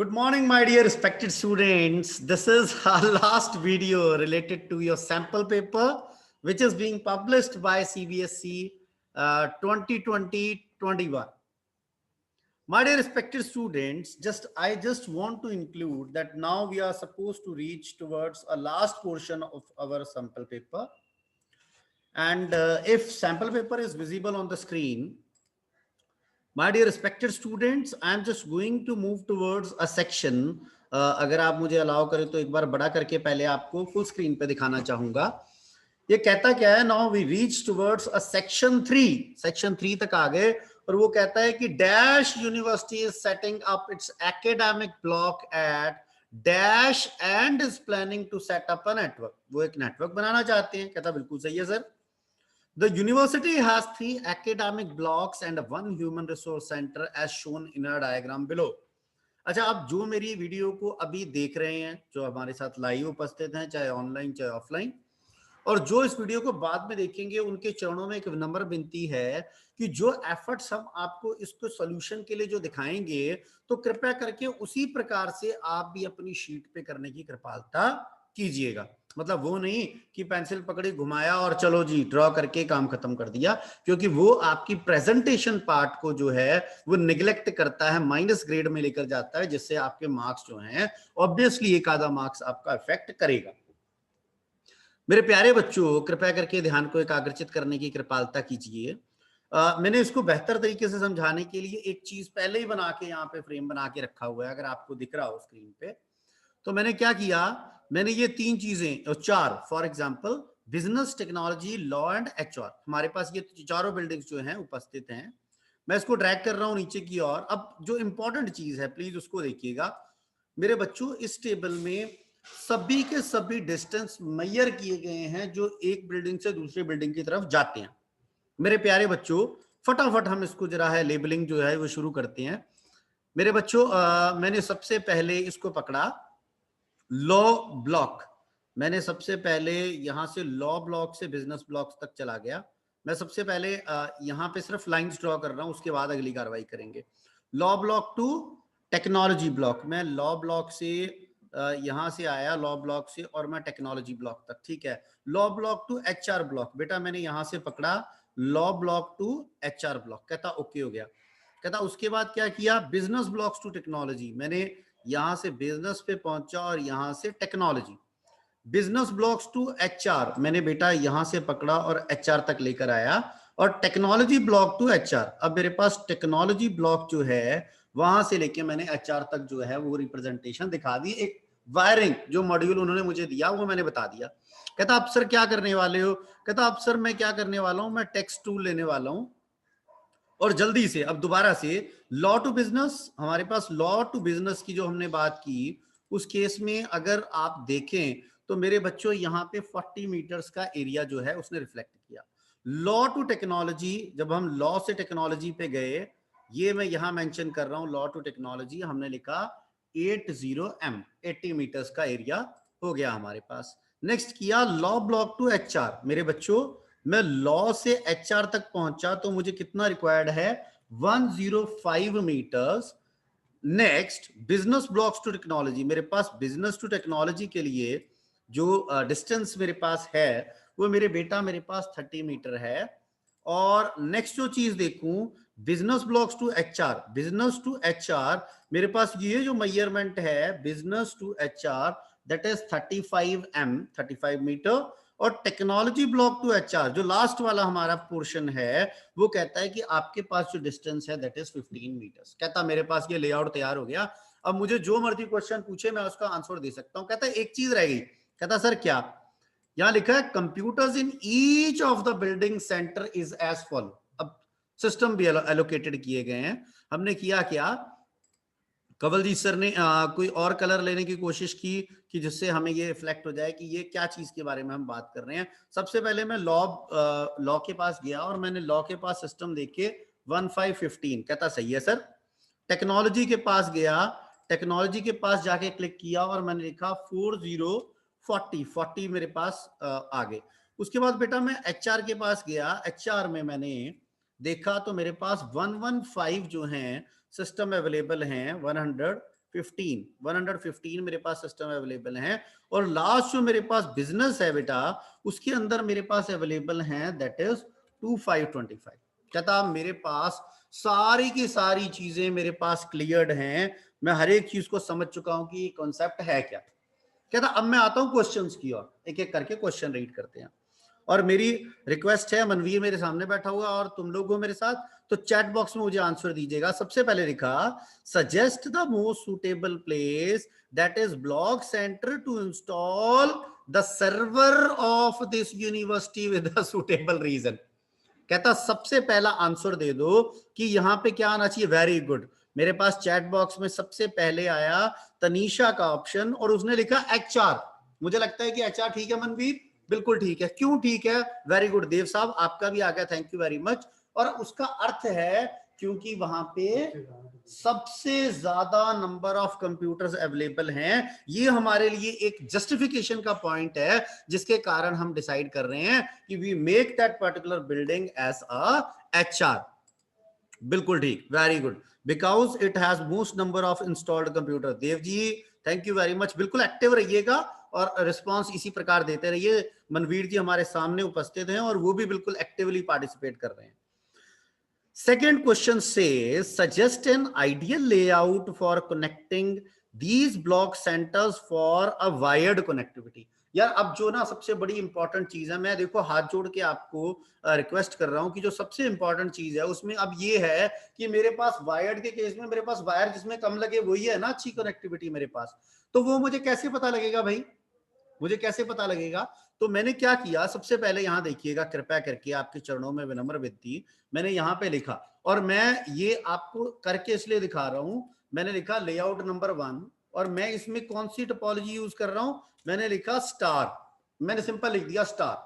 Good morning, my dear respected students. This is our last video related to your sample paper, which is being published by CBSE 2020-21. My dear respected students, I just want to include that now we are supposed to reach towards a last portion of our sample paper. And if sample paper is visible on the screen, my dear respected students, I am just going to move towards a section. अगर आप मुझे allow करें तो एक बार बड़ा करके पहले आपको फुल स्क्रीन पे दिखाना चाहूंगा। ये कहता क्या है, now we reach towards a section 3 तक आ गए और वो कहता है कि dash university is setting up its academic block at dash and is planning to set up a network. वो एक नेटवर्क बनाना चाहते हैं। कहता बिल्कुल सही है sir. The university has 3 academic blocks and 1 human resource center as shown in a diagram below. अच्छा, आप जो मेरी वीडियो को अभी देख रहे हैं, जो हमारे साथ लाइव उपस्थित हैं, चाहे ऑनलाइन चाहे ऑफलाइन, और जो इस वीडियो को बाद में देखेंगे, उनके चरणों में एक नम्र विनती है कि जो एफर्ट्स हम आपको इसको सॉल्यूशन के लिए जो दिखाएंगे, तो कृपया करके उसी प्रकार से आप भी अपनी शीट पे करने की कृपालता कीजिएगा। मतलब वो नहीं कि पेंसिल पकड़ी, घुमाया और चलो जी ड्रॉ करके काम खत्म कर दिया, क्योंकि वो आपकी प्रेजेंटेशन पार्ट को जो है वो निगलेक्ट करता है, माइनस ग्रेड में लेकर जाता है, जिससे आपके मार्क्स जो हैं ऑब्वियसली एक आधा मार्क्स आपका इफेक्ट करेगा। मेरे प्यारे बच्चों, कृपया करके ध्यान को एकाग्रचित करने की कृपालता कीजिए। मैंने इसको बेहतर तरीके से समझाने के लिए एक चीज पहले ही बना के यहाँ पे फ्रेम बना के रखा हुआ है, अगर आपको दिख रहा हो स्क्रीन पे। तो मैंने क्या किया, मैंने ये 3 चीजें और 4, for example business, technology, law and HR, हमारे पास ये चारों बिल्डिंग्स जो हैं उपस्थित हैं। मैं इसको ड्रैग कर रहा हूं नीचे की ओर। अब जो इंपॉर्टेंट चीज है प्लीज उसको देखिएगा मेरे बच्चों। इस टेबल में सभी के सभी डिस्टेंस मेजर किए गए हैं जो एक बिल्डिंग से दूसरी बिल्डिंग की तरफ जाते हैं। मेरे प्यारे बच्चों, फटाफट हम इसको जरा है लेबलिंग जो है वो शुरू करते हैं। मेरे बच्चों, मैंने सबसे पहले इसको पकड़ा लॉ ब्लॉक। मैंने सबसे पहले यहां से लॉ ब्लॉक से बिजनेस ब्लॉक तक चला गया। मैं सबसे पहले यहां पे सिर्फ लाइंस ड्रॉ कर रहा हूं, उसके बाद अगली कार्रवाई करेंगे। Law block to technology block, मैं लॉ ब्लॉक से यहां से आया लॉ ब्लॉक से और मैं टेक्नोलॉजी ब्लॉक तक, ठीक है। Law block to HR block, बेटा मैंने यहां से पकड़ा law block to HR block. कहता ओके हो गया। कहता उसके बाद क्या किया, बिजनेस ब्लॉक्स टू टेक्नोलॉजी, मैंने यहां से बिजनेस पे पहुंचा और यहां से technology. Business blocks to HR, मैंने बेटा यहां से पकड़ा और एचआर तक लेकर आया, और टेक्नोलॉजी ब्लॉक टू एचआर। अब मेरे पास टेक्नोलॉजी ब्लॉक जो है वहां से लेके मैंने एचआर तक जो है वो रिप्रेजेंटेशन दिखा दी। एक वायरिंग जो मॉड्यूल उन्होंने मुझे दिया वो मैंने बता दिया। कहता आप सर क्या करने वाले हो, कहता आप सर मैं क्या करने वाला हूं, मैं टेक्स्ट टूल लेने वाला हूं और जल्दी से अब दोबारा से लॉ टू बिजनेस, हमारे पास लॉ टू बिजनेस की जो हमने बात की, उस केस में अगर आप देखें तो मेरे बच्चों यहाँ पे 40 मीटर्स का एरिया जो है उसने रिफ्लेक्ट किया। लॉ टू टेक्नोलॉजी, जब हम लॉ से टेक्नोलॉजी पे गए, ये मैं यहां मेंशन कर रहा हूं, लॉ टू टेक्नोलॉजी हमने लिखा 80 80 मीटर्स का एरिया हो गया हमारे पास। नेक्स्ट किया लॉ ब्लॉक टू एचआर, मेरे बच्चों मैं लॉ से एचआर तक पहुंचा तो मुझे कितना रिक्वायर्ड है, 105 metres. Next business blocks to technology, मेरे पास बिजनेस टू टेक्नोलॉजी के लिए जो डिस्टेंस मेरे पास है वो मेरे बेटा मेरे पास 30 मीटर है। और नेक्स्ट जो चीज देखूं, business blocks to HR, business to HR मेरे पास ये जो मेजरमेंट है business to HR that is 35 metre. और टेक्नोलॉजी ब्लॉक टू एचआर जो लास्ट वाला हमारा पोर्शन है वो कहता है कि आपके पास जो डिस्टेंस है दैट इज 15 मीटर्स। कहता मेरे पास ये लेआउट तैयार हो गया, अब मुझे जो मर्जी क्वेश्चन पूछे मैं उसका आंसर दे सकता हूं। कहता है एक चीज रह गई, कहता सर क्या, यहां लिखा है computers in each of the building centre is as follow. अब सिस्टम भी एलोकेटेड किए गए हैं। हमने किया क्या, कवलजीत सर ने कोई और कलर लेने की कोशिश की कि जिससे हमें ये रिफ्लेक्ट हो जाए कि ये क्या चीज के बारे में हम बात कर रहे हैं। सबसे पहले मैं लॉ के पास गया और मैंने लॉ के पास सिस्टम देखे 1515, कहता सही है सर। टेक्नोलॉजी के पास गया, टेक्नोलॉजी के पास जाके क्लिक किया और मैंने लिखा 40 मेरे पास आ गए। उसके बाद बेटा मैं एचआर के पास गया, एचआर में मैंने देखा तो मेरे पास 115 जो हैं सिस्टम अवेलेबल हैं 100 115 मेरे पास सिस्टम अवेलेबल है, और लास्ट जो मेरे पास बिजनेस है बेटा उसके अंदर मेरे पास अवेलेबल है दैट इज 2525। कहता मेरे पास सारी की सारी चीजें मेरे पास क्लियर्ड हैं, मैं हर एक चीज को समझ चुका हूं कि कॉन्सेप्ट है क्या। कहता अब मैं आता हूं क्वेश्चंस की ओर, एक एक करके क्वेश्चन रीड करते हैं। और मेरी रिक्वेस्ट है, मनवीर मेरे सामने बैठा हुआ और तुम लोग हो मेरे साथ, तो चैट बॉक्स में मुझे आंसर दीजिएगा। सबसे पहले लिखा suggest the most suitable place that is block centre to install the server of this university with a suitable reason. कहता सबसे पहला आंसर दे दो कि यहां पे क्या आना चाहिए। वेरी गुड, मेरे पास चैट बॉक्स में सबसे पहले आया तनीषा का ऑप्शन और उसने लिखा एचआर। मुझे लगता है कि एचआर ठीक है मनवीर, बिल्कुल ठीक है। क्यों ठीक है? वेरी गुड देव साहब, आपका भी आ गया, थैंक यू वेरी मच। और उसका अर्थ है क्योंकि वहां पे सबसे ज्यादा नंबर ऑफ कंप्यूटर्स अवेलेबल हैं, ये हमारे लिए एक जस्टिफिकेशन का पॉइंट है जिसके कारण हम डिसाइड कर रहे हैं कि we make that particular building as a HR. बिल्कुल ठीक, very good, because it has most number of installed computer. Dev ji thank you very much, बिल्कुल एक्टिव रहिएगा और रिस्पांस इसी प्रकार देते रहिए। मनवीर जी हमारे सामने उपस्थित हैं और वो भी बिल्कुल एक्टिवली पार्टिसिपेट कर रहे हैं। Second question says, suggest an ideal layout for connecting these block centers for a wired connectivity। यार अब जो ना सबसे बड़ी इंपॉर्टेंट चीज है, मैं देखो हाथ जोड़ के आपको रिक्वेस्ट कर रहा हूं कि जो सबसे इंपॉर्टेंट चीज है उसमें अब ये है कि मेरे पास वायर्ड के केस में मेरे पास वायर जिसमें कम लगे वही है ना अच्छी कनेक्टिविटी मेरे पास, तो वो मुझे कैसे पता लगेगा भाई, मुझे कैसे पता लगेगा? तो मैंने क्या किया, सबसे पहले यहां देखिएगा कृपया करके, आपके चरणों में विनम्र विनती, मैंने यहां पे लिखा और मैं ये आपको करके इसलिए दिखा रहा हूं, मैंने लिखा लेआउट नंबर 1 और मैं इसमें कौन सी टोपोलॉजी यूज कर रहा हूं, मैंने लिखा स्टार, मैंने सिंपल लिख दिया स्टार।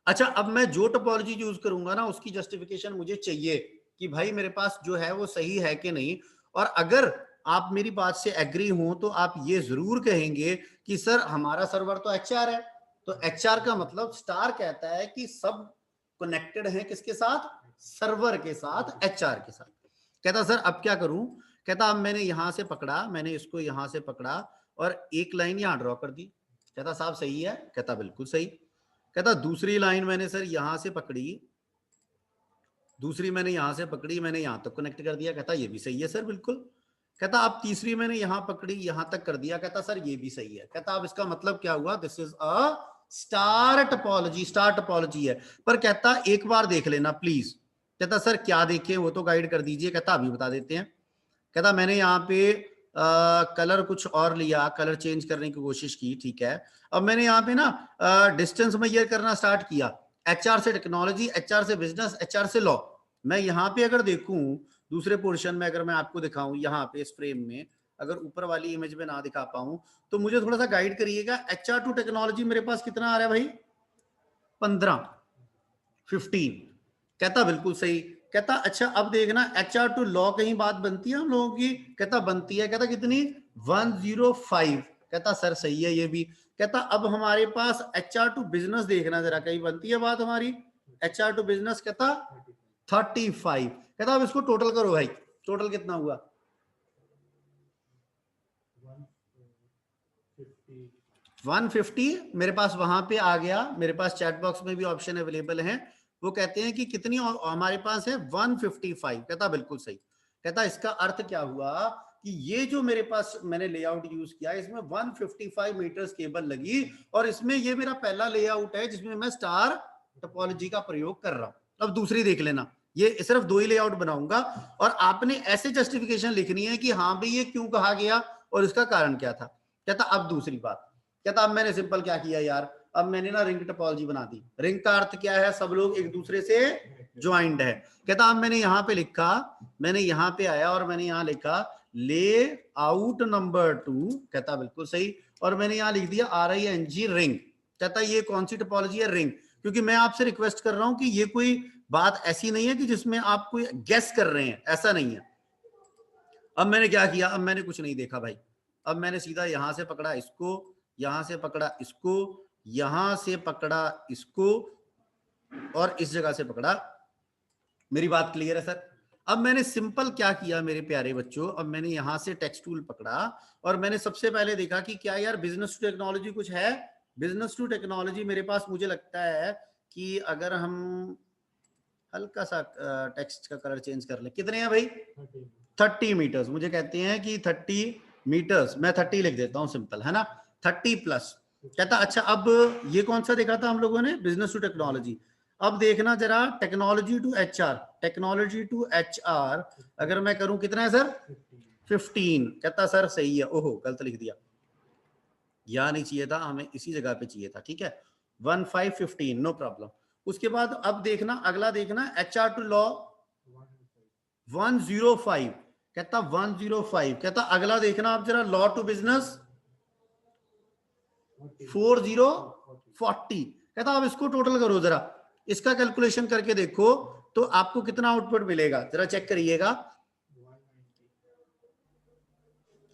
अच्छा अब मैं जो टोपोलॉजी यूज करूंगा ना उसकी जस्टिफिकेशन मुझे चाहिए कि भाई मेरे पास जो है वो सही है कि नहीं। और अगर आप मेरी बात से एग्री हो तो आप ये जरूर कहेंगे कि सर हमारा सर्वर तो एचआर है, तो एचआर का मतलब स्टार कहता है कि सब कनेक्टेड है किसके साथ, सर्वर के साथ, एचआर के साथ। कहता सर अब क्या करूं, कहता अब मैंने यहां से पकड़ा, मैंने इसको यहां से पकड़ा और एक लाइन यहां ड्रॉ कर दी। कहता साहब सही है, कहता बिल्कुल सही। कहता दूसरी लाइन मैंने सर यहां से पकड़ी, दूसरी मैंने यहां से पकड़ी, मैंने यहां तक कनेक्ट कर दिया, कहता ये भी सही है सर बिल्कुल। कहता अब तीसरी मैंने यहां पकड़ी, यहां तक कर दिया, कहता सर ये भी सही है। कहता अब इसका मतलब क्या हुआ, this is a star topology, star topology है। पर कहता एक बार देख लेना प्लीज। कहता सर क्या देखें, वो तो गाइड कर दीजिए। कहता अभी बता देते हैं। कहता मैंने यहाँ पे कलर कुछ और लिया, कलर चेंज करने की कोशिश की, ठीक है। अब मैंने यहाँ पे ना डिस्टेंस मेजर करना स्टार्ट किया, एचआर से टेक्नोलॉजी, एचआर से बिजनेस, एचआर से लॉ। मैं यहाँ पे अगर देखूं दूसरे पोर्शन में, अगर मैं आपको दिखाऊं यहाँ पे इस फ्रेम में, अगर ऊपर वाली इमेज में ना दिखा पाऊं तो मुझे थोड़ा सा गाइड करिएगा। एचआर टू टेक्नोलॉजी मेरे पास कितना आ रहा है भाई, 15, 15। कहता बिल्कुल सही। कहता अच्छा अब देखना एचआर टू लॉ कहीं बात बनती है हम लोगों की, कहता बनती है। कहता कितनी, 105। कहता सर सही है ये भी। कहता अब हमारे पास एचआर टू बिजनेस देखना जरा, कहीं बनती है बात हमारी एचआर टू बिजनेस। कहता 35। कहता अब इसको टोटल करो भाई, टोटल कितना हुआ, 150। मेरे पास वहां पे आ गया, मेरे पास चैट बॉक्स में भी ऑप्शन अवेलेबल है। वो कहते हैं कि कितनी हमारे पास है 155। कहता बिल्कुल सही। कहता इसका अर्थ क्या हुआ कि ये जो मेरे पास मैंने लेआउट यूज किया इसमें 155 मीटर्स केबल लगी और इसमें ये मेरा पहला लेआउट है जिसमें मैं स्टार टोपोलॉजी का प्रयोग कर रहा हूं। अब दूसरी देख लेना, ये सिर्फ 2 ही लेआउट बनाऊंगा और आपने ऐसे जस्टिफिकेशन लिखनी है कि हाँ भाई ये क्यों कहा गया और इसका कारण क्या था। कहता अब दूसरी बात, कहता अब मैंने सिंपल क्या किया यार, अब मैंने ना रिंग टोपोलॉजी बना दी। रिंग का अर्थ क्या है, सब लोग एक दूसरे से ज्वाइंट है। कहता अब मैंने यहां पे लिखा, मैंने यहां पे आया और मैंने यहां लिखा ले आउट नंबर 2। कहता बिल्कुल सही। और मैंने यहां लिख दिया RING रिंग। कहता ये कौन सी टोपोलॉजी है, रिंग। क्योंकि मैं आपसे रिक्वेस्ट कर रहा हूं कि ये कोई बात ऐसी नहीं है कि जिसमें आप कोई गेस कर रहे हैं, ऐसा नहीं है। अब मैंने क्या किया, अब मैंने कुछ नहीं देखा भाई, अब मैंने सीधा यहां से पकड़ा इसको, यहां से पकड़ा इसको, यहां से पकड़ा इसको और इस जगह से पकड़ा। मेरी बात क्लियर है सर? अब मैंने सिंपल क्या किया मेरे प्यारे बच्चों, अब मैंने यहां से टेक्स्ट टूल पकड़ा और मैंने सबसे पहले देखा कि क्या यार बिजनेस टू टेक्नोलॉजी कुछ है। बिजनेस टू टेक्नोलॉजी मेरे पास मुझे लगता है कि अगर हम हल्का सा टेक्स्ट का कलर चेंज कर ले, कितने हैं भाई? 30 मीटर्स। मुझे कहते हैं कि 30 मीटर्स, मैं 30 लिख देता हूं सिंपल, है ना, 30+। कहता अच्छा अब ये कौन सा देखा था हम लोगों ने? Business to technology. अब देखना जरा technology to HR, technology to HR अगर मैं करूं कितना है सर? 15। कहता सर सही है। ओहो गलत लिख दिया, या नहीं चाहिए था हमें, इसी जगह पे चाहिए था। ठीक है 1515 नो प्रॉब्लम। उसके बाद अब देखना अगला, देखना एचआर टू लॉ 105। कहता 105। कहता अगला देखना आप जरा लॉ टू बिजनेस 4040। कहता अब इसको टोटल करो जरा, इसका कैलकुलेशन करके देखो तो आपको कितना आउटपुट मिलेगा, जरा चेक करिएगा।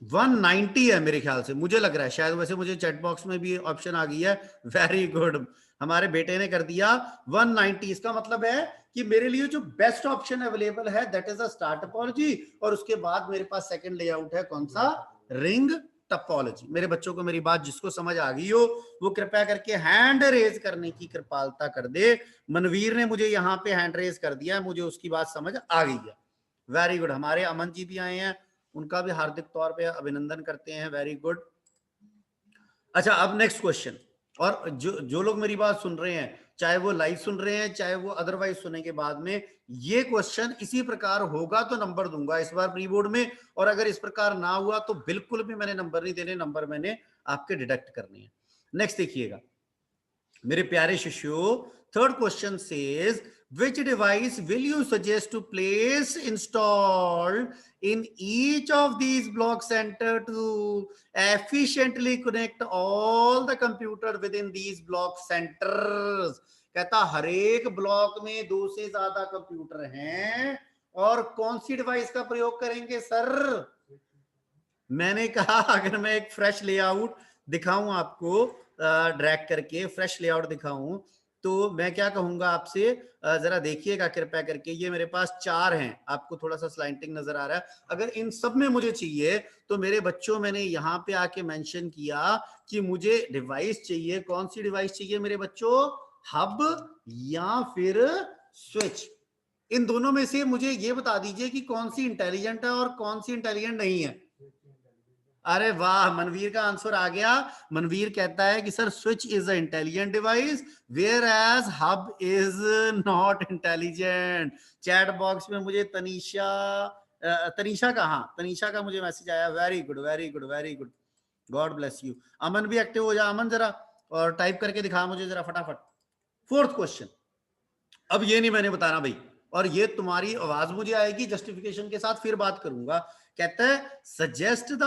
190 है मेरे ख्याल से, मुझे लग रहा है शायद, वैसे मुझे चैट बॉक्स में भी ऑप्शन आ गई है। वेरी गुड, हमारे बेटे ने कर दिया 190। इसका मतलब है कि मेरे लिए जो बेस्ट ऑप्शन अवेलेबल है that is a star topology, और उसके बाद मेरे पास सेकंड लेआउट है कौन सा? Ring topology. मेरे बच्चों को मेरी बात जिसको समझ आ गई हो वो कृपया करके हैंड रेज करने की कृपालता कर दे। मनवीर ने मुझे यहाँ पे हैंड रेज कर दिया है, मुझे उसकी बात समझ आ गई है। वेरी गुड, हमारे अमन जी भी आए हैं, उनका भी हार्दिक तौर पे अभिनंदन करते हैं। Very good. अच्छा अब नेक्स्ट क्वेश्चन, और जो लोग मेरी बात सुन रहे हैं, चाहे वो लाइव सुन रहे हैं चाहे वो अदरवाइज सुनने के बाद में, ये क्वेश्चन इसी प्रकार होगा तो नंबर दूंगा इस बार प्री बोर्ड में, और अगर इस प्रकार ना हुआ तो बिल्कुल भी मैंने नंबर नहीं देने, नंबर मैंने आपके डिडक्ट करने हैं। नेक्स्ट देखिएगा मेरे प्यारे शिष्यों, third question says which device will you suggest to place installed in each of these block center to efficiently connect all the computer within these block centers। कहता हर एक ब्लॉक में 2 से ज्यादा कंप्यूटर हैं, और कौन सी डिवाइस का प्रयोग करेंगे सर? मैंने कहा अगर मैं एक फ्रेश लेआउट दिखाऊं आपको, ड्रैग करके फ्रेश लेआउट दिखाऊं, तो मैं क्या कहूंगा आपसे, जरा देखिएगा कृपया करके। ये मेरे पास 4 हैं, आपको थोड़ा सा स्लाइंटिंग नजर आ रहा है। अगर इन सब में मुझे चाहिए तो मेरे बच्चों मैंने यहाँ पे आके मेंशन किया कि मुझे डिवाइस चाहिए। कौन सी डिवाइस चाहिए मेरे बच्चों? हब या फिर स्विच। इन दोनों में से मुझे ये बता दीजिए कि कौन सी इंटेलिजेंट है और कौन सी इंटेलिजेंट नहीं है। अरे वाह, मनवीर का आंसर आ गया। मनवीर कहता है कि sir switch is a intelligent device whereas hub is not intelligent. Chat box में मुझे तनीषा का, हाँ तनीषा का मुझे मैसेज आया। Very good very good very good, god bless you. Aman भी एक्टिव हो जा, अमन जरा और टाइप करके दिखा मुझे जरा फटाफट। फोर्थ क्वेश्चन, अब ये नहीं मैंने बताना भाई, और ये तुम्हारी आवाज मुझे आएगी, जस्टिफिकेशन के साथ फिर बात करूंगा। कहता है suggest the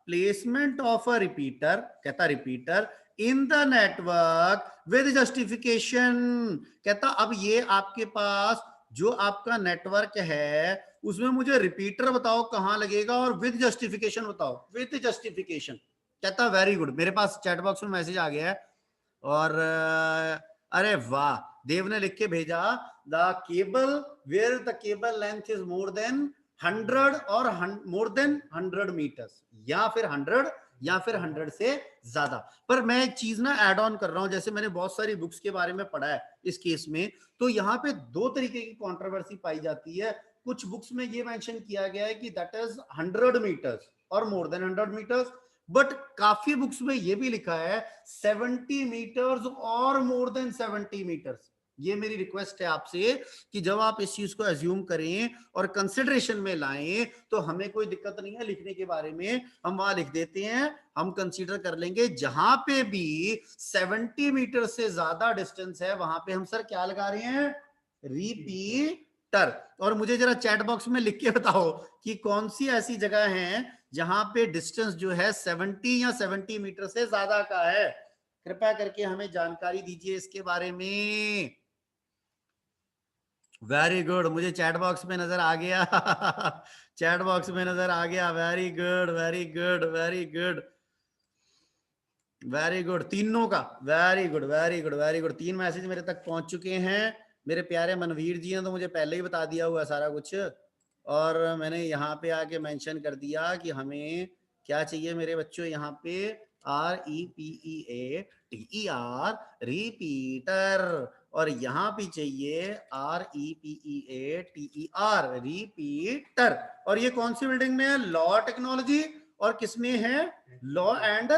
placement of a repeater, कहता repeater in the network with justification. कहता अब ये आपके पास जो आपका नेटवर्क है उसमें मुझे रिपीटर बताओ कहां लगेगा, और विद जस्टिफिकेशन बताओ, विद जस्टिफिकेशन। कहता वेरी गुड, मेरे पास चैट बॉक्स में मैसेज आ गया है, और अरे वाह, देव ने लिख के भेजा the cable where the cable length is more than 100 और मोर देन 100 मीटर्स, या फिर 100 या फिर 100 से ज्यादा। पर मैं एक चीज ना ऐड ऑन कर रहा हूं, जैसे मैंने बहुत सारी बुक्स के बारे में पढ़ा है इस केस में, तो यहाँ पे 2 तरीके की कंट्रोवर्सी पाई जाती है। कुछ बुक्स में ये मेंशन किया गया है कि दैट इज 100 मीटर्स और मोर देन 100 मीटर्स, बट काफी बुक्स में ये भी लिखा है 70 मीटर्स और मोर देन 70 मीटर्स। ये मेरी रिक्वेस्ट है आपसे कि जब आप इस चीज को एज्यूम करें और कंसिडरेशन में लाएं तो हमें कोई दिक्कत नहीं है लिखने के बारे में, हम वहां लिख देते हैं, हम कंसीडर कर लेंगे जहां पे भी 70 मीटर से ज्यादा डिस्टेंस है वहां पे हम सर क्या लगा रहे हैं? रिपीटर। और मुझे जरा चैट बॉक्स में लिख के बताओ कि कौन सी ऐसी जगह है जहां पे डिस्टेंस जो है 70 या 70 मीटर से ज्यादा का है। कृपया करके हमें जानकारी दीजिए इसके बारे में। वेरी गुड, मुझे चैट बॉक्स में नजर आ गया चैट बॉक्स में नजर आ गया। Very good very good very good very good, तीनों का very good very good very good. 3 message मेरे तक पहुंच चुके हैं। मेरे प्यारे मनवीर जी ने तो मुझे पहले ही बता दिया हुआ सारा कुछ, और मैंने यहाँ पे आके मेंशन कर दिया कि हमें क्या चाहिए मेरे बच्चों, यहाँ पे REPEATER, रिपीटर, और यहाँ भी चाहिए REPEATER, रिपीटर। और ये कौन सी बिल्डिंग में है? Law technology. और किसमें है? लॉ एंड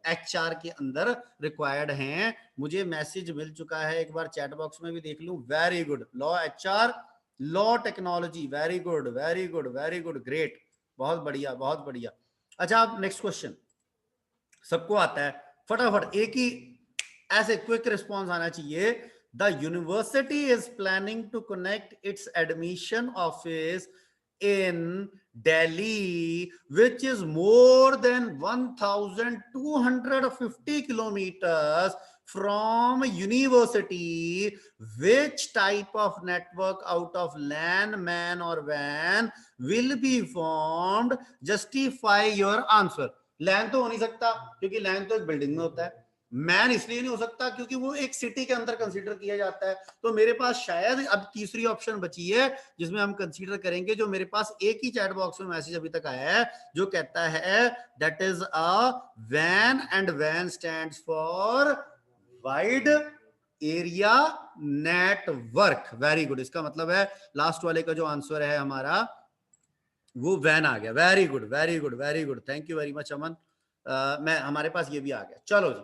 HR के अंदर रिक्वायर्ड हैं। मुझे मैसेज मिल चुका है, एक बार चैट बॉक्स में भी देख लूं। Very good, law HR, law technology, very good very good very good, great, बहुत बढ़िया बहुत बढ़िया। अच्छा, आप नेक्स्ट क्वेश्चन, सबको आता है, फटाफट एक ही ऐसे क्विक रिस्पॉन्स आना चाहिए। The university is planning to connect its admission office in Delhi, which is more than 1250 kilometers from university. Which type of network out of LAN, MAN or WAN will be formed? Justify your answer. LAN तो हो नहीं सकता क्योंकि LAN तो एक building में होता है। मैन इसलिए नहीं हो सकता क्योंकि वो एक सिटी के अंदर कंसीडर किया जाता है। तो मेरे पास शायद अब तीसरी ऑप्शन बची है जिसमें हम कंसीडर करेंगे, जो मेरे पास एक ही चैट बॉक्स में मैसेज अभी तक आया है, जो कहता है दैट इज अ वैन, एंड वैन stands for wide area network. Very good, इसका मतलब है लास्ट वाले का जो आंसर है हमारा वो वैन आ गया। Very good very good very good, thank you very much Aman. मैं हमारे पास ये भी आ गया। चलो जी,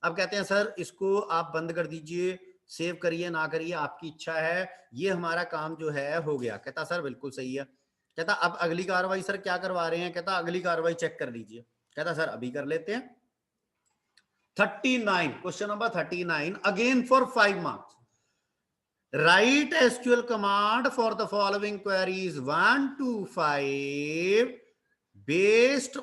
अब कहते हैं सर इसको आप बंद कर दीजिए, सेव करिए ना करिए आपकी इच्छा है, ये हमारा काम जो है हो गया। कहता सर बिल्कुल सही है। कहता अब अगली कार्रवाई सर क्या करवा रहे हैं? कहता अगली कार्रवाई चेक कर लीजिए। कहता सर अभी कर लेते हैं। 39, question number 39, again for 5 marks. Write SQL command for the following queries 1 to 5 based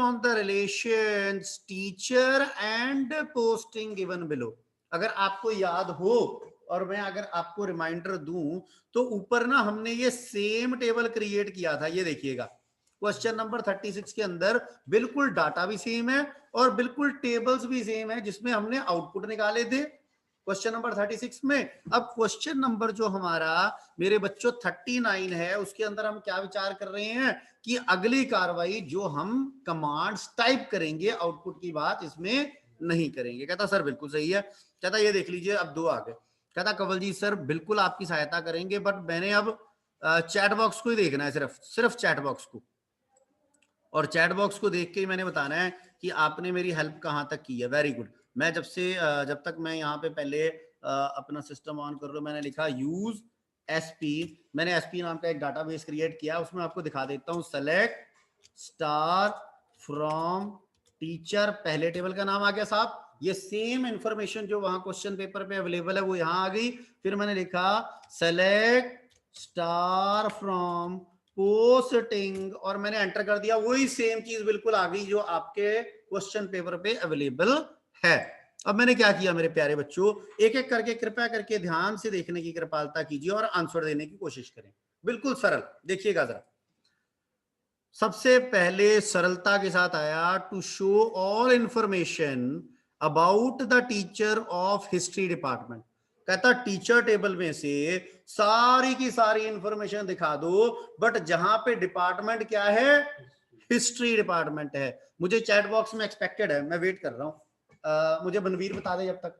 on the relations teacher and posting given below। अगर आपको याद हो और मैं अगर आपको रिमाइंडर दूं तो ऊपर ना हमने ये सेम टेबल क्रिएट किया था, ये देखिएगा क्वेश्चन नंबर 36 के अंदर बिल्कुल डाटा भी सेम है और बिल्कुल टेबल्स भी सेम है जिसमें हमने आउटपुट निकाले थे क्वेश्चन नंबर 36 में। अब क्वेश्चन नंबर जो हमारा मेरे बच्चों 39 है उसके अंदर हम क्या विचार कर रहे हैं कि अगली कार्रवाई जो हम कमांड्स टाइप करेंगे आउटपुट की बात इसमें नहीं करेंगे। कहता सर बिल्कुल सही है। कहता ये देख लीजिए अब 2 आ गए। कहता कंवल जी सर बिल्कुल आपकी सहायता करेंगे, बट मैंने अब चैट बॉक्स को ही देखना है, सिर्फ चैट बॉक्स को, और चैट बॉक्स को देख के ही मैंने बताना है कि आपने मेरी हेल्प कहां तक की है। Very good. मैं जब तक मैं यहाँ पे पहले अपना सिस्टम ऑन कर रहा हूँ, मैंने लिखा यूज एसपी, मैंने एसपी नाम का एक डाटाबेस क्रिएट किया, उसमें आपको दिखा देता हूँ। सेलेक्ट स्टार फ्रॉम टीचर, पहले टेबल का नाम आ गया साहब, ये सेम इंफॉर्मेशन जो वहां क्वेश्चन पेपर पे अवेलेबल है वो यहाँ आ गई। फिर मैंने लिखा सेलेक्ट स्टार फ्रॉम पोस्टिंग और मैंने एंटर कर दिया, वही सेम चीज बिल्कुल आ गई जो आपके क्वेश्चन पेपर पे अवेलेबल है। अब मैंने क्या किया मेरे प्यारे बच्चों, एक एक करके कृपया करके ध्यान से देखने की कृपालता कीजिए और आंसर देने की कोशिश करें। बिल्कुल सरल, देखिएगा जरा। सबसे पहले सरलता के साथ आया to show all information about the teacher of history department. कहता टीचर टेबल में से सारी की सारी इंफॉर्मेशन दिखा दो, बट जहां पे डिपार्टमेंट क्या है, हिस्ट्री डिपार्टमेंट है। मुझे चैट बॉक्स में एक्सपेक्टेड है, मैं वेट कर रहा हूं। मुझे बनवीर बता दे जब तक।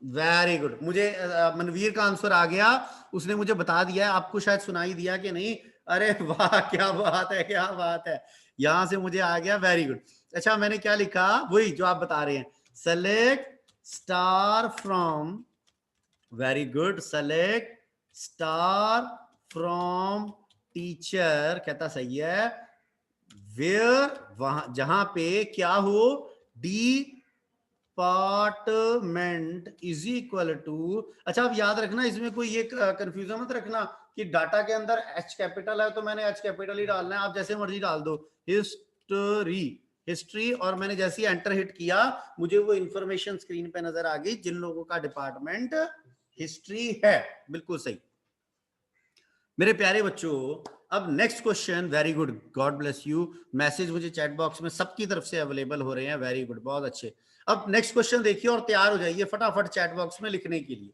वेरी गुड, मुझे मनवीर का आंसर आ गया, उसने मुझे बता दिया है, आपको शायद सुनाई दिया कि नहीं। अरे वाह क्या बात है, क्या बात है, यहां से मुझे आ गया। Very good. अच्छा मैंने क्या लिखा, वही जो आप बता रहे हैं, select star from, very good, select star from teacher, कहता सही है, वेयर, वहां जहां पे क्या हो, डिपार्टमेंट इज इक्वल टू। अच्छा अब याद रखना इसमें कोई ये कंफ्यूजन मत रखना कि डाटा के अंदर एच कैपिटल है तो मैंने एच कैपिटल ही डालना है, आप जैसे मर्जी डाल दो, हिस्ट्री, और मैंने जैसे ही एंटर हिट किया मुझे वो इंफॉर्मेशन स्क्रीन पे नजर आ गई जिन लोगों का डिपार्टमेंट हिस्ट्री है। बिल्कुल सही। मेरे प्यारे बच्चों, अब next question, very good, god bless you. Message मुझे चैट बॉक्स में सबकी तरफ से अवेलेबल हो रहे हैं, वेरी गुड, बहुत अच्छे। अब नेक्स्ट क्वेश्चन देखिए और तैयार हो जाइए फटाफट चैट बॉक्स में लिखने के लिए।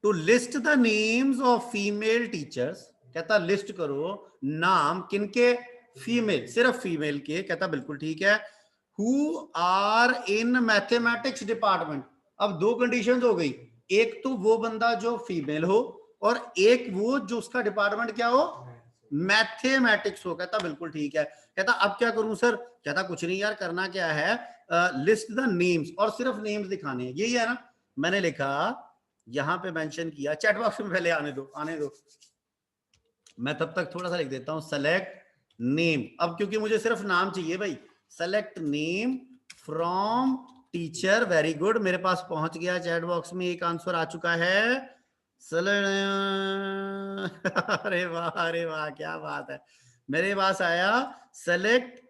To list the names of female teachers, कहता लिस्ट करो नाम किनके, फीमेल, सिर्फ फीमेल के, कहता बिल्कुल ठीक है। Who are in mathematics department. अब दो कंडीशंस हो गई, एक तो वो बंदा जो फीमेल हो और एक वो जो उसका डिपार्टमेंट क्या हो, मैथमेटिक्स हो। कहता बिल्कुल ठीक है। कहता अब क्या करूं सर, कहता कुछ नहीं यार, करना क्या है, लिस्ट द नेम्स, और सिर्फ नेम्स दिखाने हैं, यही है ना। मैंने लिखा, यहां पे मेंशन किया, चैट बॉक्स में पहले आने दो, मैं तब तक थोड़ा सा लिख देता हूं, सेलेक्ट नेम। अब क्योंकि मुझे सिर्फ नाम चाहिए भाई, select name from teacher, very good, मेरे पास पहुंच गया चैट बॉक्स में, एक आंसर आ चुका है। अरे वाह, क्या बात है, मेरे पास आया select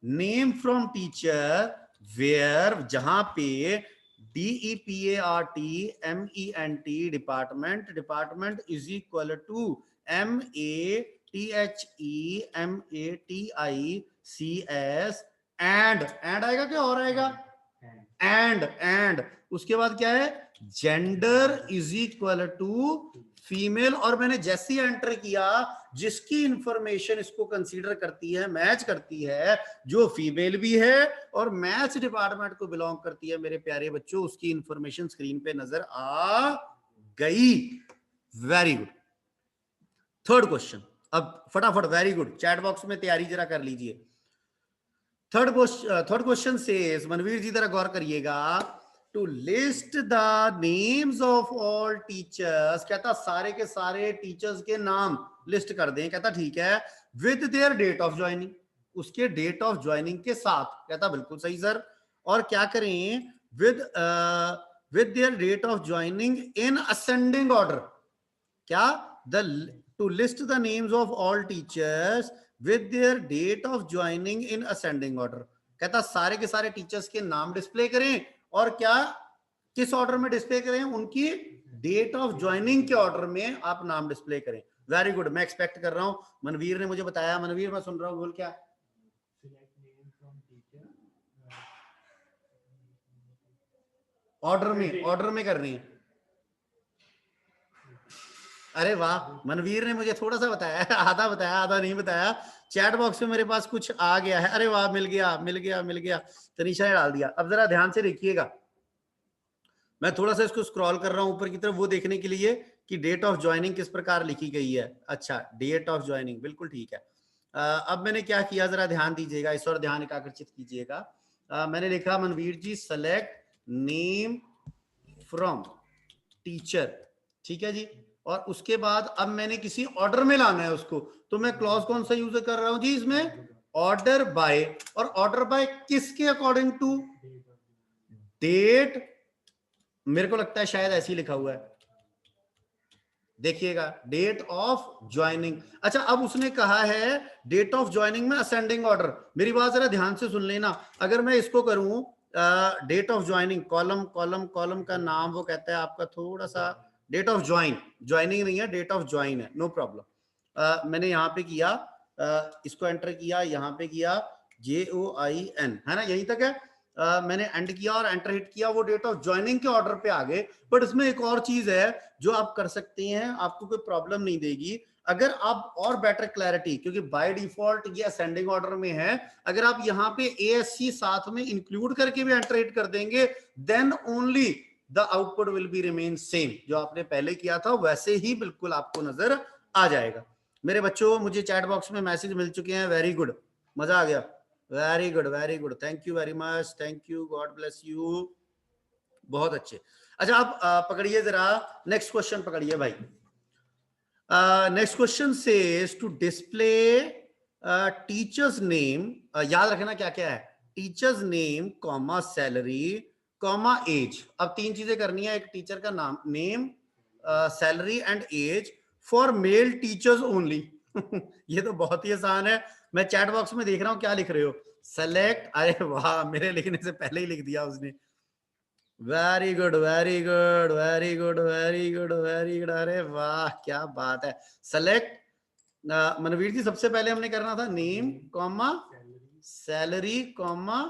name from teacher where, जहां पे DEPARTMENT department is equal to MATHEMATICS and आएगा क्या और आएगा, एंड उसके बाद क्या है, gender is equal to female. और मैंने जैसे ही एंटर किया, जिसकी इंफॉर्मेशन इसको कंसीडर करती है, मैच करती है, जो फीमेल भी है और मैथ्स डिपार्टमेंट को बिलोंग करती है, मेरे प्यारे बच्चों, उसकी इंफॉर्मेशन स्क्रीन पे नजर आ गई। Very good. थर्ड क्वेश्चन, अब फटाफट, वेरी गुड, चैट बॉक्स में तैयारी जरा कर लीजिए। थर्ड क्वेश्चन से मनवीर जी जरा गौर करिएगा। To list the names of all teachers, कहता सारे के सारे टीचर्स के नाम लिस्ट कर दें, कहता ठीक है, with their date of joining, उसके डेट ऑफ ज्वाइनिंग के साथ, कहता बिल्कुल सही सर। और क्या करें, with their date of joining in ascending order, क्या, the to list the names of all teachers with their date of joining in ascending order, कहता सारे के सारे टीचर्स के नाम डिस्प्ले करें, और क्या, किस ऑर्डर में डिस्प्ले करें, उनकी डेट ऑफ ज्वाइनिंग के ऑर्डर में आप नाम डिस्प्ले करें। वेरी गुड, मैं एक्सपेक्ट कर रहा हूं, मनवीर ने मुझे बताया, मनवीर मैं सुन रहा हूं, बोल क्या, ऑर्डर में कर रही है। अरे वाह, मनवीर ने मुझे थोड़ा सा बताया, आधा बताया, आधा नहीं बताया। चैट बॉक्स में मेरे पास कुछ आ गया है, अरे वाह, मिल गया, तनीषा ने डाल दिया। अब जरा ध्यान से देखिएगा, मैं थोड़ा सा इसको स्क्रॉल कर रहा हूं ऊपर की तरफ, वो देखने के लिए कि डेट ऑफ ज्वाइनिंग किस प्रकार लिखी गई है। अच्छा, डेट ऑफ ज्वाइनिंग, बिल्कुल ठीक है। अब मैंने क्या किया, जरा ध्यान दीजिएगा, इस और ध्यान आकर्षित कीजिएगा। मैंने लिखा, मनवीर जी सेलेक्ट नेम फ्रॉम टीचर, ठीक है जी, और उसके बाद अब मैंने किसी ऑर्डर में लाना है उसको, तो मैं क्लॉज कौन सा यूज कर रहा हूं जी इसमें, ऑर्डर बाय। और ऑर्डर बाय किसके अकॉर्डिंग टू, डेट, मेरे को लगता है शायद ऐसे ही लिखा हुआ है, देखिएगा, डेट ऑफ ज्वाइनिंग। अच्छा, अब उसने कहा है डेट ऑफ ज्वाइनिंग में असेंडिंग ऑर्डर, मेरी बात जरा ध्यान से सुन लेना। अगर मैं इसको करूं डेट ऑफ ज्वाइनिंग, कॉलम का नाम वो कहता है आपका, थोड़ा सा, डेट ऑफ ज्वाइनिंग नहीं है, डेट ऑफ ज्वाइन है, नो प्रॉब्लम। मैंने यहाँ पे किया, इसको एंटर किया, यहाँ पे किया, JOIN है ना, यहीं तक है। मैंने एंड किया और एंटर हिट किया, वो डेट ऑफ ज्वाइनिंग के ऑर्डर पे आ गए। बट इसमें एक और चीज है जो आप कर सकते हैं, आपको कोई प्रॉब्लम नहीं देगी, अगर आप और बेटर क्लैरिटी, क्योंकि बाय डिफॉल्ट ये असेंडिंग ऑर्डर में है, अगर आप यहाँ पे ASC साथ में इंक्लूड करके भी एंटर हिट कर देंगे, then only the output will be remain same, जो आपने पहले किया था वैसे ही बिल्कुल आपको नजर आ जाएगा। मेरे बच्चों, मुझे चैट बॉक्स में मैसेज मिल चुके हैं, वेरी गुड, मजा आ गया, very good, thank you very much, thank you, God bless you, बहुत अच्छे। अच्छा, आप पकड़िए जरा, नेक्स्ट क्वेश्चन पकड़िए भाई। Next question says to display teachers name, याद रखना क्या क्या है, teachers name comma salary comma age. अब तीन चीजें करनी है, एक टीचर का नाम, name, salary and age for male teachers only. ये तो बहुत ही आसान है, मैं चैट बॉक्स में देख रहा हूं क्या लिख रहे हो, सेलेक्ट, अरे वाह, मेरे लिखने से पहले ही लिख दिया उसने, very good very good very good very good very good, अरे वाह क्या बात है। सेलेक्ट, मनवीर जी सबसे पहले हमने करना था name comma salary comma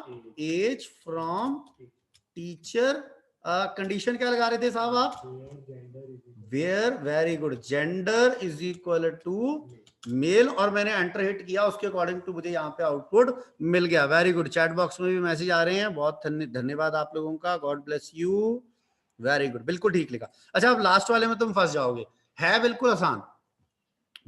age from teacher, condition क्या लगा रहे थे साहब आप, where, very good, gender is equal to male, और मैंने एंटर हिट किया, उसके अकॉर्डिंग टू मुझे यहाँ पे आउटपुट मिल गया। वेरी गुड, चैट बॉक्स में भी मैसेज आ रहे हैं, बहुत धन्यवाद आप लोगों का, God bless you, very good, बिल्कुल ठीक लिखा। अच्छा अब लास्ट वाले में तुम फंस जाओगे, है बिल्कुल आसान,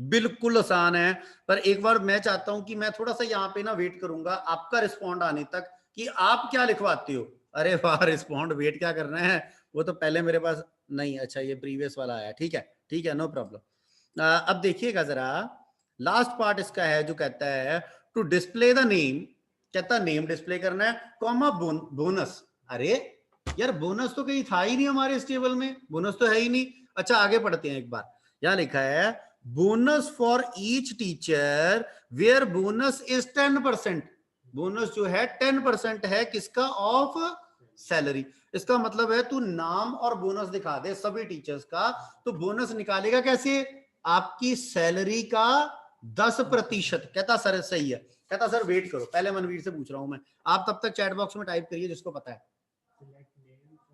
बिल्कुल आसान है, पर एक बार मैं चाहता हूं कि मैं थोड़ा सा यहाँ पे ना वेट करूंगा आपका रिस्पॉन्ड आने तक कि आप क्या लिखवाते हो। अरे वाह, रिस्पॉन्ड वेट क्या करना है, वो तो पहले मेरे पास नहीं, अच्छा ये प्रीवियस वाला आया, ठीक है ठीक है, नो प्रॉब्लम। अब देखिएगा जरा, लास्ट पार्ट इसका है जो कहता है टू डिस्प्ले द नेम, कहता नेम डिस्प्ले करना है, कॉमा बोनस। अरे यार बोनस तो कहीं था ही नहीं हमारे इस टेबल में, बोनस तो है ही नहीं। अच्छा आगे पढ़ते हैं एक बार, यहां लिखा है bonus for each teacher where bonus is 10%, bonus जो है 10% है किसका, ऑफ सैलरी। इसका मतलब है तू नाम और बोनस दिखा दे सभी टीचर्स का, तो बोनस निकालेगा कैसे, आपकी सैलरी का 10%। कहता सर सही है, कहता सर वेट करो, पहले मनवीर से पूछ रहा हूं मैं, आप तब तक चैट बॉक्स में टाइप करिए जिसको पता है।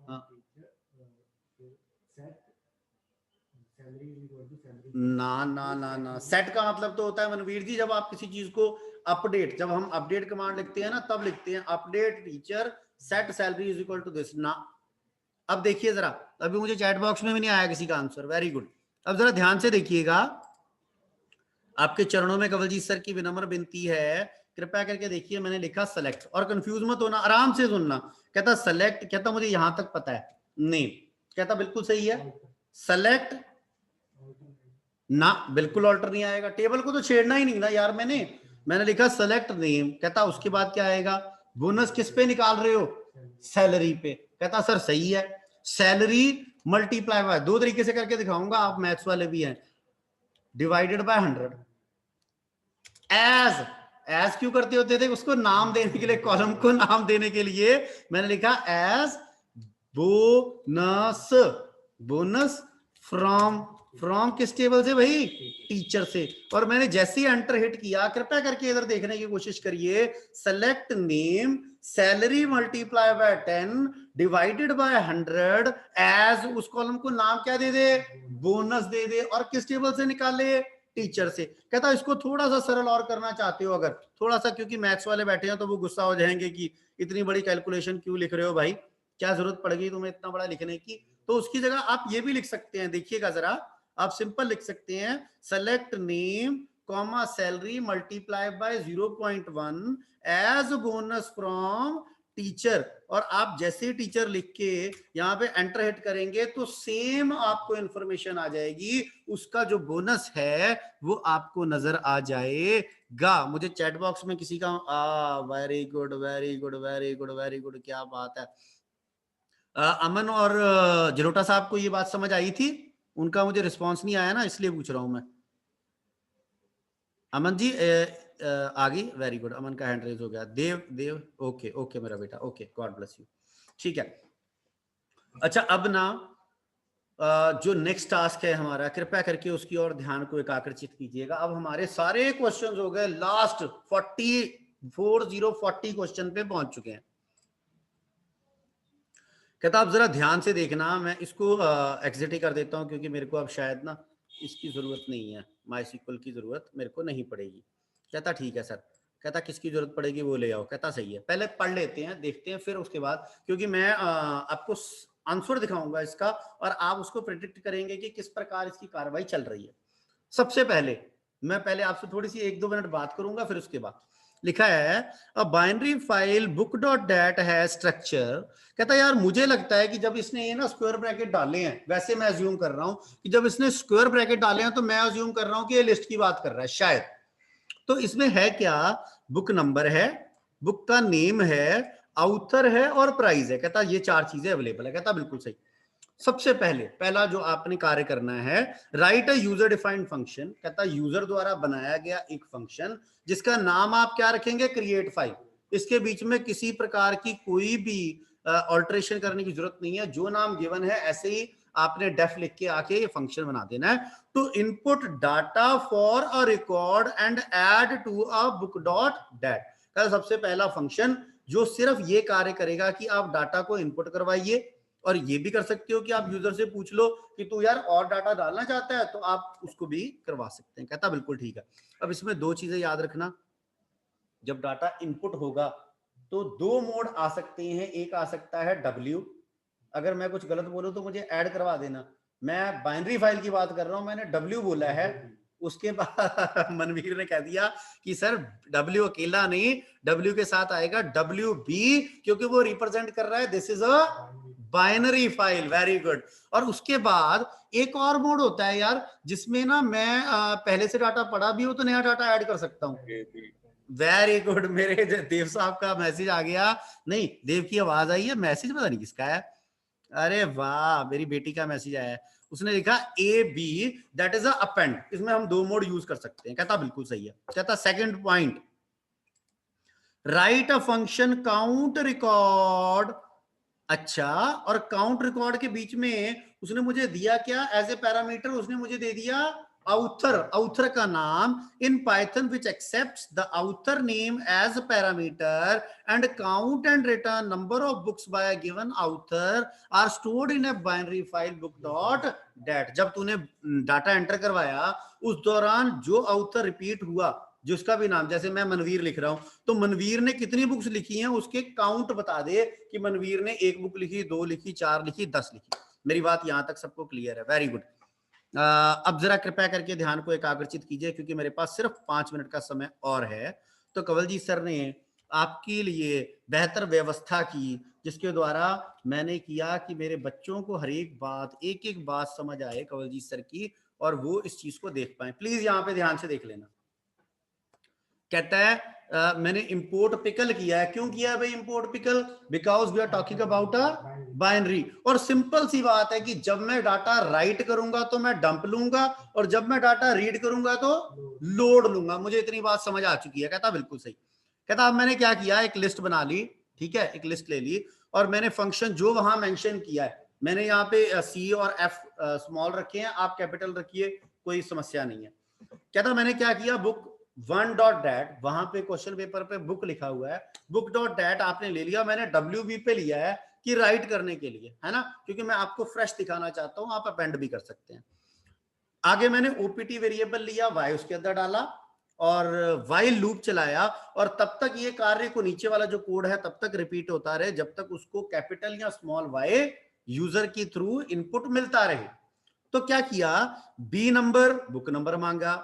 हाँ। ना ना ना ना, सेट का मतलब तो होता है मनवीर जी जब आप किसी चीज को अपडेट, जब हम अपडेट कमांड लिखते हैं ना तब लिखते हैं update teacher set salary is equal to this ना। अब देखिए जरा, अभी मुझे चैट बॉक्स में भी नहीं आया किसी का आंसर, वेरी गुड। अब जरा ध्यान से देखिएगा, आपके चरणों में कवलजीत सर की विनम्र विनती है, कृपया करके देखिए, मैंने लिखा सेलेक्ट, और कंफ्यूज मत होना, आराम से सुनना। कहता सेलेक्ट, कहता मुझे यहां तक पता है, नेम, कहता बिल्कुल सही है, सेलेक्ट ना, बिल्कुल ऑल्टर नहीं आएगा, टेबल को तो छेड़ना ही नहीं ना यार, मैंने लिखा सेलेक्ट नेम, कहता उसके बाद क्या आएगा, बोनस किस पे निकाल रहे हो, सैलरी पे, कहता सर सही है, सैलरी मल्टीप्लाई बाय, दो तरीके से करके दिखाऊंगा, आप मैथ्स वाले भी हैं, डिवाइडेड बाय 100, एज, एज क्यों करते होते थे, उसको नाम देने के लिए, कॉलम को नाम देने के लिए मैंने लिखा as bonus, bonus from, from किस टेबल से भाई, टीचर से, और मैंने जैसे ही एंटर हिट किया, कृपया करके इधर देखने की कोशिश करिए, select name salary multiply by 10 divided by 100 as, उस कॉलम को नाम क्या दे दे, बोनस दे दे, और किस टेबल से निकाले, टीचर से। कहता इसको थोड़ा सा सरल और करना चाहते हो अगर, थोड़ा सा, क्योंकि मैथ्स वाले बैठे हैं तो वो गुस्सा हो जाएंगे कि इतनी बड़ी कैलकुलेशन क्यों लिख रहे हो भाई, क्या जरूरत पड़ेगी तुम्हें इतना बड़ा लिखने की, तो उसकी जगह आप ये भी लिख सकते हैं, देखिएगा जरा, आप सिंपल लिख सकते हैं select name comma salary multiply by 0.1 as bonus from teacher, और आप जैसे टीचर लिख के यहाँ पे एंटर हिट करेंगे तो सेम आपको इंफॉर्मेशन आ जाएगी, उसका जो बोनस है वो आपको नजर आ जाएगा। मुझे चैट बॉक्स में किसी का very good very good very good very good, क्या बात है। अमन और जलोटा साहब को ये बात समझ आई थी, उनका मुझे रिस्पांस नहीं आया ना, इसलिए पूछ रहा हूं मैं। अमन जी आ गई, वेरी गुड, अमन का हैंड रेज हो गया। देव देव ओके ओके मेरा बेटा, ओके गॉड ब्लेस यू, ठीक है। अच्छा अब ना जो नेक्स्ट टास्क है हमारा, कृपया करके उसकी ओर ध्यान को एकाग्रचित कीजिएगा। अब हमारे सारे क्वेश्चंस हो गए, लास्ट 40 क्वेश्चन पे पहुंच चुके हैं। कहता आप जरा ध्यान से देखना, मैं इसको एग्जिट ही कर देता हूं क्योंकि मेरे को अब शायद ना इसकी जरूरत नहीं है, माइसिक्वल की जरूरत मेरे को नहीं पड़ेगी। कहता ठीक है सर, कहता किसकी जरूरत पड़ेगी वो ले आओ, कहता सही है, पहले पढ़ लेते हैं देखते हैं, फिर उसके बाद क्योंकि मैं आपको आंसर दिखाऊंगा इसका और आप उसको प्रिडिक्ट करेंगे कि किस प्रकार इसकी कार्रवाई चल रही है। सबसे पहले मैं पहले आपसे थोड़ी सी 1-2 मिनट बात करूंगा, फिर उसके बाद लिखा है a binary file book dot that है स्ट्रक्चर। कहता यार मुझे लगता है कि जब इसने ये ना स्क्वायर ब्रैकेट डाले हैं, वैसे मैं अज्यूम कर रहा हूं कि जब इसने स्क्वायर ब्रैकेट डाले हैं तो मैं अज्यूम कर रहा हूं कि ये लिस्ट की बात कर रहा है शायद। तो इसमें है क्या, बुक नंबर है, बुक का नेम है, ऑथर है और प्राइस है। कहता ये 4 चीजें अवेलेबल है। कहता बिल्कुल सही। सबसे पहले पहला जो आपने कार्य करना है, right a user defined function. कहता यूजर द्वारा बनाया गया एक फंक्शन जिसका नाम आप क्या रखेंगे, क्रिएट फाइल। इसके बीच में किसी प्रकार की कोई भी ऑल्टरेशन करने की जरूरत नहीं है, जो नाम गिवन है ऐसे ही आपने डेफ लिख के आके ये फंक्शन बना देना है। To input data for a record and add to a book dot dat, सबसे पहला फंक्शन जो सिर्फ ये कार्य करेगा कि आप डाटा को इनपुट करवाइए, और ये भी कर सकते हो कि आप यूजर से पूछ लो कि तू यार और डाटा डालना चाहता है तो आप उसको भी करवा सकते हैं। कहता बिल्कुल ठीक है। अब इसमें दो चीजें याद रखना, जब डाटा इनपुट होगा तो दो मोड आ सकते हैं, एक आ सकता है W, अगर मैं कुछ गलत बोलूं तो मुझे ऐड करवा देना, मैं बाइनरी फाइल की बात कर रहा हूं, मैंने W बोला है। उसके बाद मनवीर ने कह दिया कि सर W अकेला नहीं, W के साथ आएगा WB, क्योंकि वो रिप्रेजेंट कर रहा है this is a binary file. Very good. और उसके बाद एक और मोड होता है यार, जिसमें ना मैं पहले से डाटा पड़ा भी हो तो नया डाटा ऐड कर सकता हूँ। वेरी गुड, मेरे देव साहब का मैसेज आ गया, नहीं देव की आवाज आई है, मैसेज पता नहीं किसका है। अरे वाह, मेरी बेटी का मैसेज आया है, उसने लिखा AB that is a append, इसमें हम दो मोड यूज कर सकते हैं। कहता बिल्कुल सही है। कहता second point, right a function count record. अच्छा, और काउंट रिकॉर्ड के बीच में उसने मुझे दिया क्या एज ए पैरामीटर, उसने मुझे दे दिया author, author का नाम in Python which accepts the author name as a parameter and count and return number of books by a given author are stored in a binary file book.dat। जब तूने data enter करवाया उस दौरान जो author repeat हुआ, जिसका भी नाम, जैसे मैं मनवीर लिख रहा हूं तो मनवीर ने कितनी बुक्स लिखी हैं उसके काउंट बता दे कि मनवीर ने 1 बुक लिखी, 2 लिखी, 4 लिखी, 10 लिखी। मेरी बात यहां तक सबको क्लियर है? Very good. अब जरा कृपया करके ध्यान को एकाग्रचित कीजिए, क्योंकि मेरे पास सिर्फ 5 मिनट का समय और है। तो कंवलजीत सर ने आपके लिए बेहतर व्यवस्था की, जिसके द्वारा मैंने किया कि मेरे बच्चों को हर एक बात, एक एक बात समझ आए कंवलजीत सर की, और वो इस चीज को देख पाए। प्लीज यहाँ पे ध्यान से देख लेना। कहता है मैंने इंपोर्ट पिकल किया है। क्यों किया है भाई import pickle? Because we are talking about a binary. और सिंपल सी बात है कि जब मैं डाटा राइट करूंगा तो मैं डंप लूंगा, और जब मैं डाटा रीड करूंगा तो लोड लूंगा। मुझे इतनी बात समझ आ चुकी है। कहता बिल्कुल सही। कहता अब मैंने क्या किया, एक लिस्ट बना ली, ठीक है, एक लिस्ट ले ली, और मैंने फंक्शन जो वहां मेंशन किया है, मैंने यहाँ पे C और F स्मॉल रखे हैं, आप कैपिटल रखिए, कोई समस्या नहीं है। कहता मैंने क्या किया, बुक वन डॉट डैट, वहां पे क्वेश्चन पेपर पे बुक लिखा हुआ है, बुक डॉट डैट आपने ले लिया, मैंने WB पे लिया है कि राइट करने के लिए, है ना, क्योंकि मैं आपको फ्रेश दिखाना चाहता हूं, आप अपेंड भी कर सकते हैं। आगे मैंने OPT वेरिएबल लिया, y उसके अंदर डाला, और while लूप चलाया, और तब तक ये कार्य को, नीचे वाला जो कोड है, तब तक रिपीट होता रहे जब तक उसको कैपिटल या स्मॉल y यूजर की थ्रू इनपुट मिलता रहे। तो क्या किया, B नंबर बुक नंबर मांगा,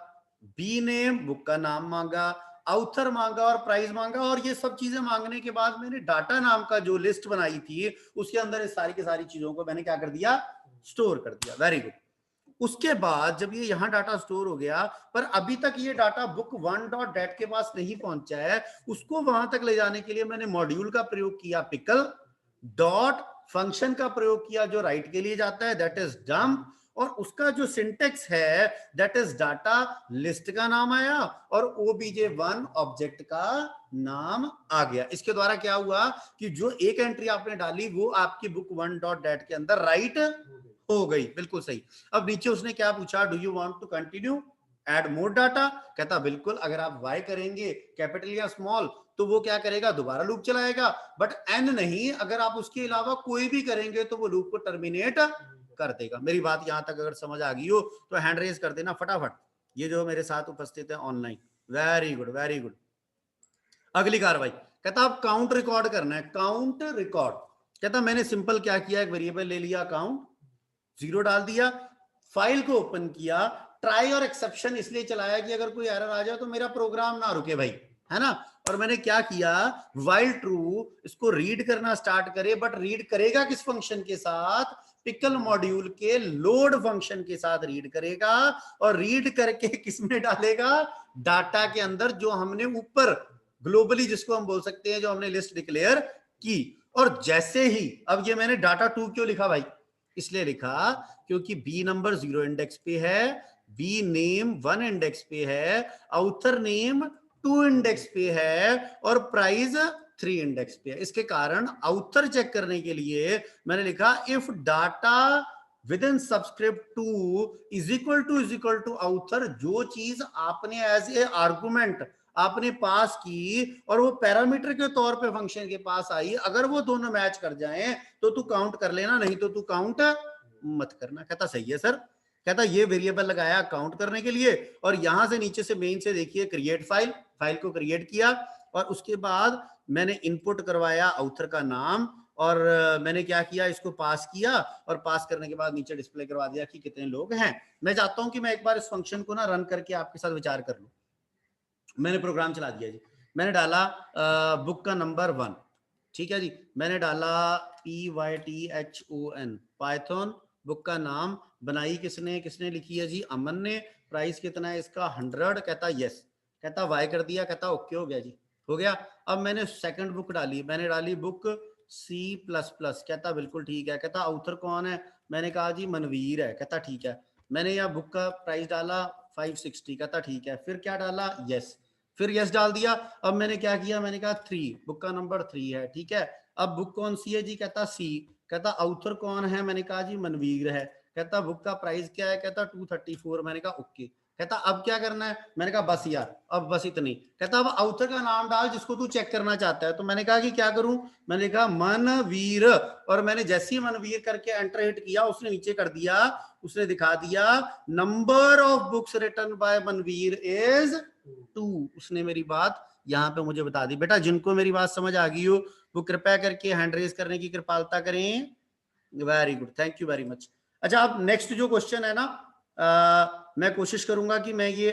B नेम बुक का नाम मांगा, ऑथर मांगा, और प्राइस मांगा, और ये सब चीजें मांगने के बाद मैंने डाटा नाम का जो लिस्ट बनाई थी उसके अंदर इस सारी की सारी चीजों को मैंने क्या कर दिया, स्टोर कर दिया। Very good. उसके बाद जब ये यहां डाटा स्टोर हो गया, पर अभी तक ये data book one dot dat के पास नहीं पहुंचा है, उसको वहां तक ले जाने के लिए मैंने मॉड्यूल का प्रयोग किया, पिकल डॉट फंक्शन का प्रयोग किया जो राइट के लिए जाता है, दैट इज डंप, और उसका जो सिंटेक्स है दैट इज डाटा लिस्ट का नाम आया, और obj1 ऑब्जेक्ट का नाम आ गया। इसके द्वारा क्या हुआ कि जो एक एंट्री आपने डाली वो आपकी बुक वन डॉट डेट के अंदर राइट हो गई। बिल्कुल सही। अब नीचे उसने क्या पूछा, do you want to continue add more data? कहता बिल्कुल, अगर आप y करेंगे कैपिटल या स्मॉल तो वो क्या करेगा, दोबारा लूप चलाएगा, बट n नहीं, अगर आप उसके अलावा कोई भी करेंगे तो वो लूप को टर्मिनेट कर देगा। मेरी बात यहां तक अगर समझ आ गई हो तो हैंड रेज कर देना फटाफट, ये जो मेरे साथ उपस्थित है online. Very good, very good. अगली कार्रवाई, कहता आप काउंट रिकॉर्ड करना है, काउंट रिकॉर्ड। कहता मैंने सिंपल क्या किया, एक वेरिएबल ले लिया काउंट, 0 डाल दिया, फाइल को ओपन किया, ट्राई और एक्सेप्शन इसलिए चलाया कि अगर कोई एरर आ जाए तो मेरा प्रोग्राम ना रुके भाई, है ना। और मैंने क्या किया, व्हाइल ट्रू इसको रीड करना स्टार्ट करे, बट रीड करेगा किस फंक्शन के साथ, पिकल मॉड्यूल के लोड फंक्शन के साथ रीड करेगा, और रीड करके किसमें डालेगा, डाटा के अंदर, जो हमने ऊपर ग्लोबली जिसको हम बोल सकते हैं, जो हमने लिस्ट डिक्लेयर की। और जैसे ही, अब ये मैंने डाटा 2 क्यों लिखा भाई, इसलिए लिखा क्योंकि B नंबर 0 इंडेक्स पे है, B नेम 1 इंडेक्स पे है, ऑथर नेम 2 इंडेक्स पे है, और प्राइस 3 इंडेक्स पे है। इसके कारण ऑथर चेक करने के लिए मैंने लिखा if data with in subscript 2 is equal to author, जो चीज आपने एज ए आर्गुमेंट आपने पास की और वो पैरामीटर के तौर पे फंक्शन के पास आई, अगर वो दोनों मैच कर जाएं तो तू काउंट कर लेना, नहीं तो तू काउंट मत करना। कहता सही है सर। कहता ये वेरिएबल लगाया काउंट करने के लिए, और यहां से नीचे से मेन से देखिए क्रिएट फाइल, फाइल को क्रिएट किया और उसके बाद मैंने इनपुट करवाया ऑथर का नाम, और मैंने क्या किया, इसको पास किया और पास करने के बाद नीचे डिस्प्ले करवा दिया कि कितने लोग हैं। मैं चाहता हूं कि मैं एक बार इस फंक्शन को ना रन करके आपके साथ विचार कर लूं। मैंने प्रोग्राम चला दिया जी, मैंने डाला बुक का नंबर 1, ठीक है जी, मैंने डाला PYTHON पाइथन, बुक का नाम बनाई किसने, किसने लिखी है जी, अमन ने, प्राइस कितना है इसका 100, कहता यस, कहता वाई कर दिया, कहता ओके हो गया जी, हो गया। अब मैंने सेकंड बुक डाली, मैंने डाली बुक C++, कहता बिल्कुल ठीक है, कहता ऑथर कौन है, मैंने कहा जी मनवीर है, कहता ठीक है। मैंने यहाँ बुक का प्राइस डाला 560, कहता ठीक है, फिर क्या डाला, यस, फिर यस डाल दिया। अब मैंने क्या किया, मैंने कहा 3, बुक का नंबर 3 है, ठीक है। अब बुक कौन सी है जी, कहता सी, कहता ऑथर कौन है, मैंने कहा जी मनवीर है, कहता बुक का प्राइस क्या है, कहता 234, मैंने कहा ओके, कहता अब क्या करना है, मैंने कहा बस यार अब बस इतनी, कहता अब ऑथर का नाम डाल जिसको तू चेक करना चाहता है। तो मैंने कहा कि क्या करूं, मैंने कहा मनवीर, और मैंने जैसे ही मनवीर करके एंटर हिट किया उसने नीचे कर दिया, उसने दिखा दिया number of books written by Manveer is 2। उसने मेरी बात यहाँ पे मुझे बता दी। बेटा जिनको मेरी बात समझ आ गई हो वो कृपया करके हैंड रेज करने की कृपालता करें। Very good, thank you very much. अच्छा अब नेक्स्ट जो क्वेश्चन है ना, मैं कोशिश करूंगा कि मैं ये